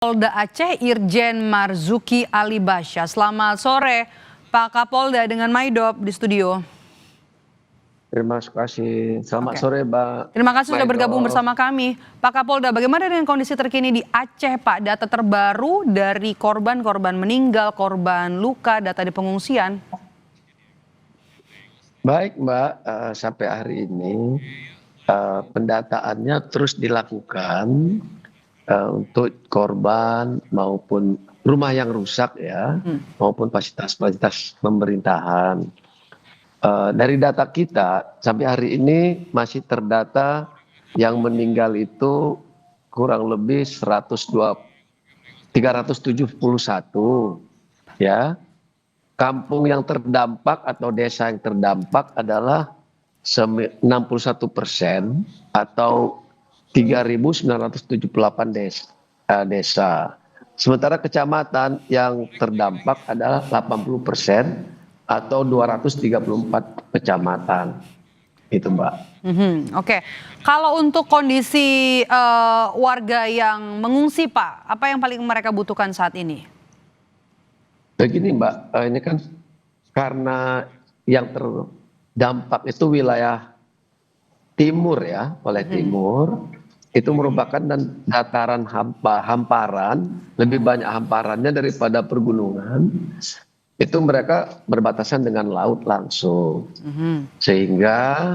Polda Aceh Irjen Marzuki Ali Basya. Selamat sore Pak Kapolda dengan Maidop di studio. Terima kasih. Selamat Oke. sore, Mbak. Terima kasih sudah bergabung Maidop. bersama kami. Pak Kapolda, bagaimana dengan kondisi terkini di Aceh, Pak? Data terbaru dari korban meninggal, korban luka, data di pengungsian. Baik, Mbak. Sampai hari ini pendataannya terus dilakukan untuk korban maupun rumah yang rusak ya, maupun fasilitas-fasilitas pemerintahan. Dari data kita sampai hari ini masih terdata yang meninggal itu kurang lebih 371 ya. Kampung yang terdampak atau desa yang terdampak adalah 61% atau 3.978 desa. Sementara kecamatan yang terdampak adalah 80% atau 234 kecamatan. Itu, Mbak. Oke. Kalau untuk kondisi warga yang mengungsi, Pak, apa yang paling mereka butuhkan saat ini? Begini, Mbak, ini kan karena yang terdampak itu wilayah timur ya, oleh timur, itu merupakan dan dataran hamparan, lebih banyak hamparannya daripada pergunungan. Itu mereka berbatasan dengan laut langsung, sehingga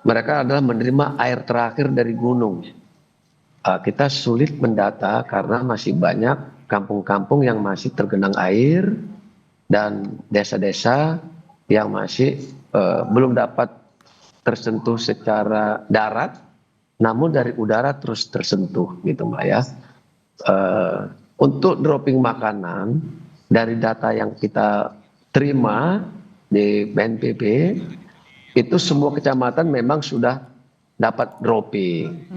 mereka adalah menerima air terakhir dari gunung. Kita sulit mendata karena masih banyak kampung-kampung yang masih tergenang air dan desa-desa yang masih belum dapat tersentuh secara darat, namun dari udara terus tersentuh gitu, Mbak ya. Untuk dropping makanan dari data yang kita terima di BNPB itu semua kecamatan memang sudah dapat dropping.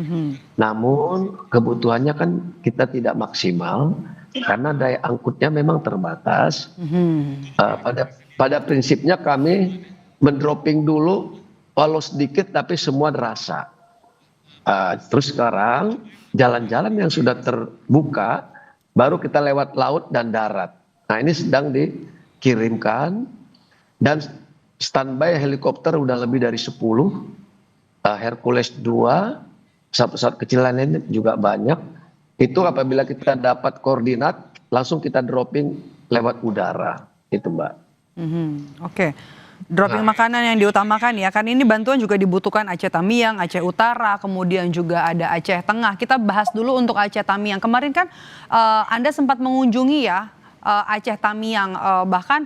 Namun kebutuhannya kan kita tidak maksimal karena daya angkutnya memang terbatas. Pada prinsipnya kami mendropping dulu walau sedikit tapi semua terasa. Terus sekarang jalan-jalan yang sudah terbuka baru kita lewat laut dan darat. Nah ini sedang dikirimkan dan standby helikopter udah lebih dari 10. Hercules 2, pesawat-pesawat kecil lainnya juga banyak. Itu apabila kita dapat koordinat, langsung kita dropping lewat udara. Itu, Mbak. Oke. Dropping makanan yang diutamakan ya, kan ini bantuan juga dibutuhkan Aceh Tamiang, Aceh Utara, kemudian juga ada Aceh Tengah. Kita bahas dulu untuk Aceh Tamiang. Kemarin kan Anda sempat mengunjungi ya Aceh Tamiang, bahkan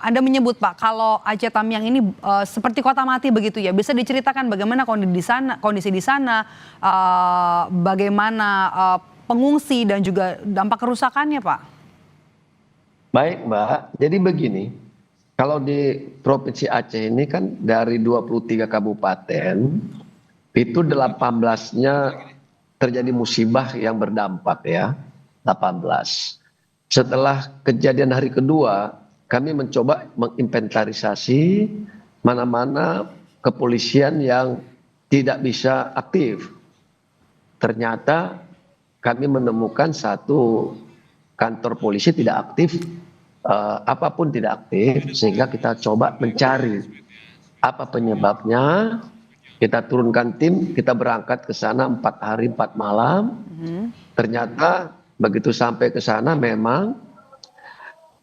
Anda menyebut Pak kalau Aceh Tamiang ini seperti kota mati begitu ya. Bisa diceritakan bagaimana kondisi di sana, bagaimana pengungsi dan juga dampak kerusakannya, Pak? Baik, Mbak. Jadi begini, kalau di Provinsi Aceh ini kan dari 23 kabupaten, itu 18-nya terjadi musibah yang berdampak ya, 18. Setelah kejadian hari kedua, kami mencoba menginventarisasi mana-mana kepolisian yang tidak bisa aktif. Ternyata kami menemukan satu kantor polisi tidak aktif, apapun tidak aktif, sehingga kita coba mencari apa penyebabnya. Kita turunkan tim, kita berangkat ke sana 4 hari 4 malam. Ternyata begitu sampai ke sana memang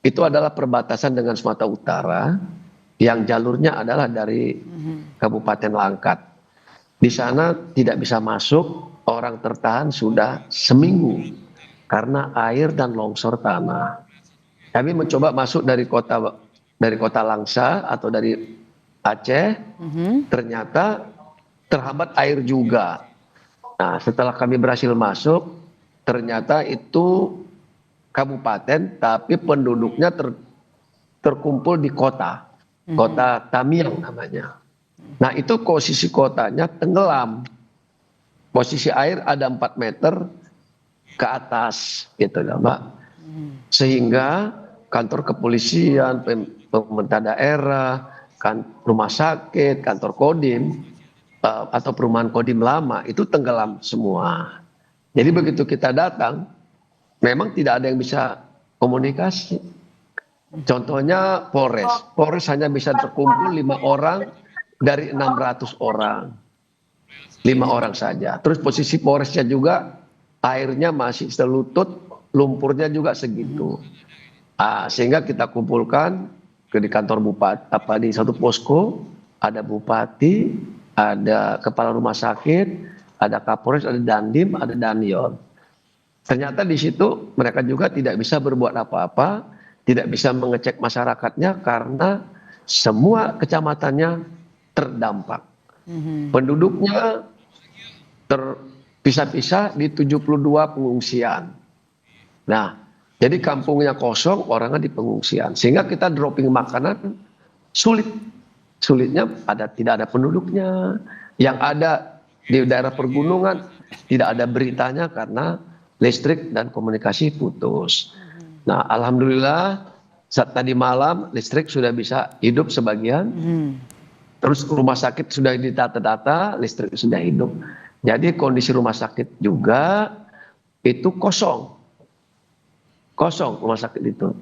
itu adalah perbatasan dengan Sumatera Utara yang jalurnya adalah dari Kabupaten Langkat. Di sana tidak bisa masuk, orang tertahan sudah seminggu karena air dan longsor tanah. Kami mencoba masuk dari kota Langsa atau dari Aceh, ternyata terhambat air juga. Nah, setelah kami berhasil masuk, ternyata itu kabupaten tapi penduduknya terkumpul di kota Tamiang namanya. Nah itu posisi kotanya tenggelam, posisi air ada 4 meter ke atas gitu ya Mbak, sehingga kantor kepolisian, pemerintah daerah, rumah sakit, kantor Kodim atau perumahan Kodim lama itu tenggelam semua. Jadi begitu kita datang, memang tidak ada yang bisa komunikasi. Contohnya Polres hanya bisa terkumpul 5 orang dari 600 orang. 5 orang saja. Terus posisi Polresnya juga airnya masih selutut, lumpurnya juga segitu. Sehingga kita kumpulkan di kantor bupati, di satu posko, ada bupati, ada kepala rumah sakit, ada Kapolres, ada Dandim, ada Danyon. Ternyata di situ mereka juga tidak bisa berbuat apa-apa, tidak bisa mengecek masyarakatnya karena semua kecamatannya terdampak. Penduduknya terpisah-pisah di 72 pengungsian. Nah, jadi kampungnya kosong, orangnya di pengungsian. Sehingga kita dropping makanan sulit. Sulitnya tidak ada penduduknya. Yang ada di daerah pergunungan tidak ada beritanya karena listrik dan komunikasi putus. Nah, alhamdulillah saat tadi malam listrik sudah bisa hidup sebagian. Terus rumah sakit sudah ditata-tata, listrik sudah hidup. Jadi kondisi rumah sakit juga itu kosong. Kosong rumah sakit itu.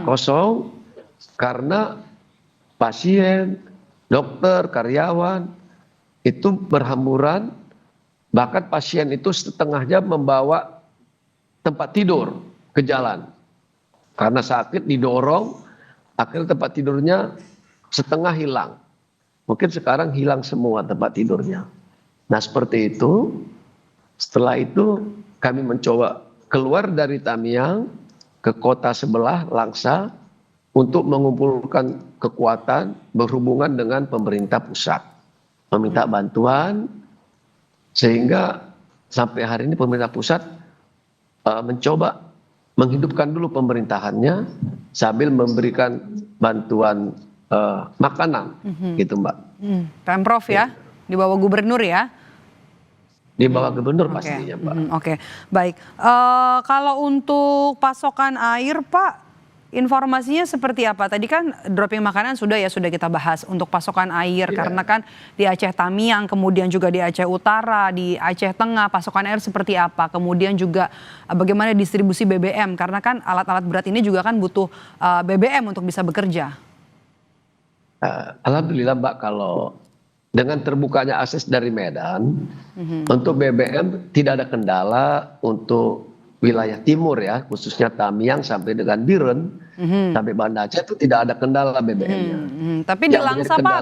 Kosong karena pasien, dokter, karyawan itu berhamburan. Bahkan pasien itu setengah jam membawa tempat tidur ke jalan. Karena sakit didorong, akhirnya tempat tidurnya setengah hilang. Mungkin sekarang hilang semua tempat tidurnya. Nah seperti itu, setelah itu kami mencoba keluar dari Tamiang ke kota sebelah Langsa untuk mengumpulkan kekuatan berhubungan dengan pemerintah pusat. Meminta bantuan sehingga sampai hari ini pemerintah pusat mencoba menghidupkan dulu pemerintahannya sambil memberikan bantuan makanan gitu Mbak. Pemprov ya, di bawah gubernur ya? Di bawah gubernur pastinya Mbak. Oke, baik. Kalau untuk pasokan air Pak, informasinya seperti apa? Tadi kan dropping makanan sudah kita bahas untuk pasokan air. Karena kan di Aceh Tamiang, kemudian juga di Aceh Utara, di Aceh Tengah pasokan air seperti apa? Kemudian juga bagaimana distribusi BBM? Karena kan alat-alat berat ini juga kan butuh BBM untuk bisa bekerja. Alhamdulillah Mbak, kalau dengan terbukanya akses dari Medan, untuk BBM tidak ada kendala untuk wilayah timur ya, khususnya Tamiang sampai dengan Biren, sampai Banda Aceh itu tidak ada kendala BBM-nya. Tapi di Langsa Pak,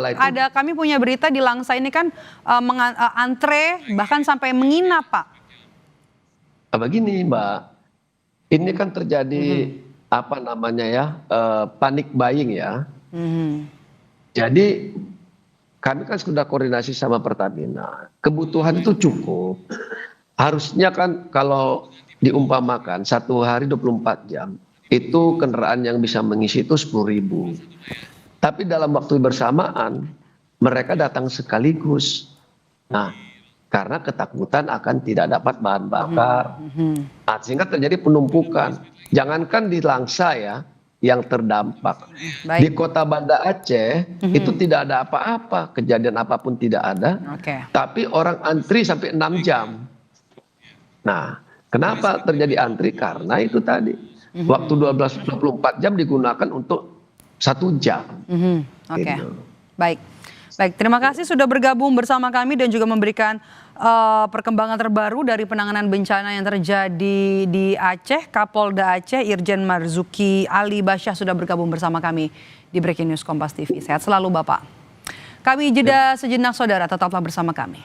kami punya berita di Langsa ini kan antre bahkan sampai menginap Pak. Begini Mbak, ini kan terjadi panic buying ya. Jadi kami kan sudah koordinasi sama Pertamina. Kebutuhan itu cukup. Harusnya kan kalau diumpamakan 1 hari 24 jam, itu kendaraan yang bisa mengisi itu 10.000. Tapi dalam waktu bersamaan, mereka datang sekaligus. Nah, karena ketakutan akan tidak dapat bahan bakar. Sehingga terjadi penumpukan. Jangankan di Langsa ya, yang terdampak. Di kota Banda Aceh itu tidak ada apa-apa, kejadian apapun tidak ada. Tapi orang antri sampai 6 jam. Nah, kenapa terjadi antri? Karena itu tadi waktu 12-24 jam digunakan untuk 1 jam. Gitu. Baik, terima kasih sudah bergabung bersama kami dan juga memberikan perkembangan terbaru dari penanganan bencana yang terjadi di Aceh. Kapolda Aceh Irjen Marzuki Ali Basyah sudah bergabung bersama kami di Breaking News Kompas TV. Sehat selalu Bapak. Kami jeda sejenak saudara, tetaplah bersama kami.